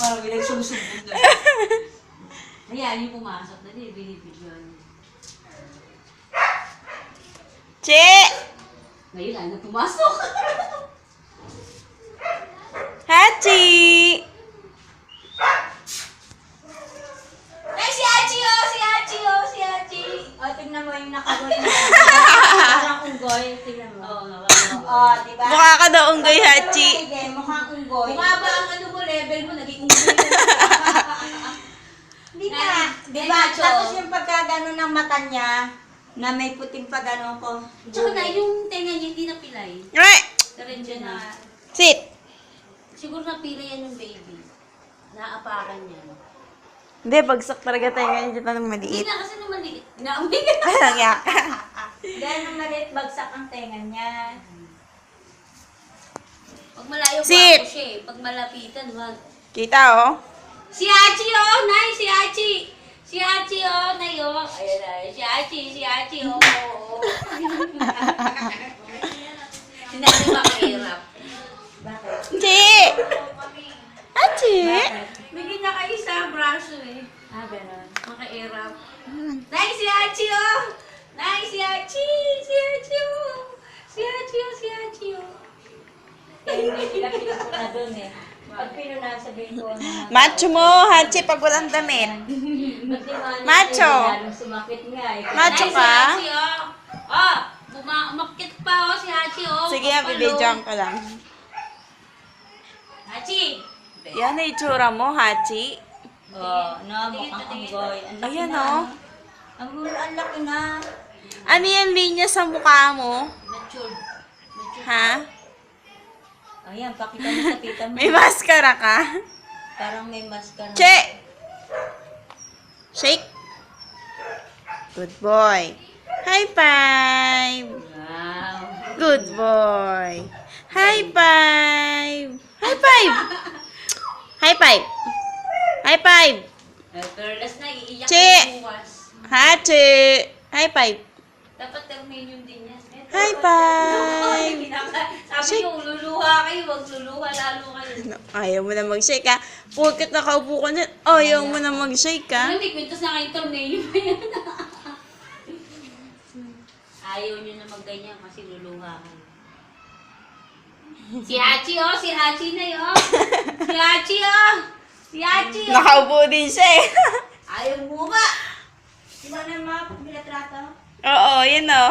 parang may nagsusumbong na. Ayan, yung pumasok na din, binibidyoan. Che! Ngayon lang na pumasok. Hachi! Ay, si Hachi oh! Si Hachi oh! Si Hachi! O, tingnan mo yung nakagoy na. Parang unggoy. Tingnan mo. Oo, nakakatawa. O, diba? Mukha ka daw unggoy, Hachi. Sige, mukhang unggoy. Bumaba ang ano mo, level mo, naging unggoy na. Hindi na. Ay, Diba? macho. Tapos yung pagkagano ng mata niya, na may puting pagano ko. Tsaka na, yung tenga niya hindi napilay. Right. Diretso na. Sit. Siguro napilay yan yung baby. Naapakan niya. Hindi, bagsak talaga tayo ngayon dito ng Hindi maliit. na kasi nung maliit. Naamig. Anong yak? Dahil nung maliit, bagsak ang tenga niya. Pag malayo pa Sit. ako siya eh. Pag malapitan, wag. Kita, oh. Si Hachi oh! Nay! Si Hachi! Si Hachi oh! Nay oh! Ayan na. Si Hachi! Si Hachi oh! Sinabi makahirap. Bakit? Che! Hachi! Bigyan niya kayo sa braso eh. Ah, gano'n. Makahirap. Nay! Si Hachi oh! Nay! Si Hachi! Si Hachi oh! Si Hachi oh! Si Hachi oh! Kaya hindi pinapilo ko na dun eh. Pag pilo na, sabihin ko na. Macho mo, Hachi, pag walang damit. Ba't di ba, Macho. lalong sumakit nga eh. Macho Nay, ka? Si Hachi oh! Oh! Umakit pa oh si Hachi oh! Sige, Kapalo. bibidyoan ka lang. Hachi! Yan na itsura mo, Hachi. Oh, no, Tingin mukhang ka, tingin. unggoy. Ang laki Ayan, na. oh. Ang laki na. Ano yan linya sa mukha mo? Matured. Ha? Ayan, pakita mo sa tita mo. May maskara ka? Parang may mask ka na. Che! Shake. Good boy. High five. Wow. Good boy. High five. High five. High five. High five. Perlas na, iiyak Che! yung bukas. Hachi. High five. Dapat terminium din yan. High five. Sabi niyo, luluha kayo, wag luluha lalo kayo. Ayaw mo na mag-shake ha. Porket nakaupo ka dyan, ayaw mo na mag-shake ha. Ano, may kwintos na kayo terminium pa yan. Ayaw niyo na magganyan kasi luluha kayo. Si Hachi oh, si Hachi na yun. Si Hachi oh. Si Hachi oh. Nakaupo din siya eh. Ayaw mo ba? Sino na yung mga pagbilatrato? Oo, yun o.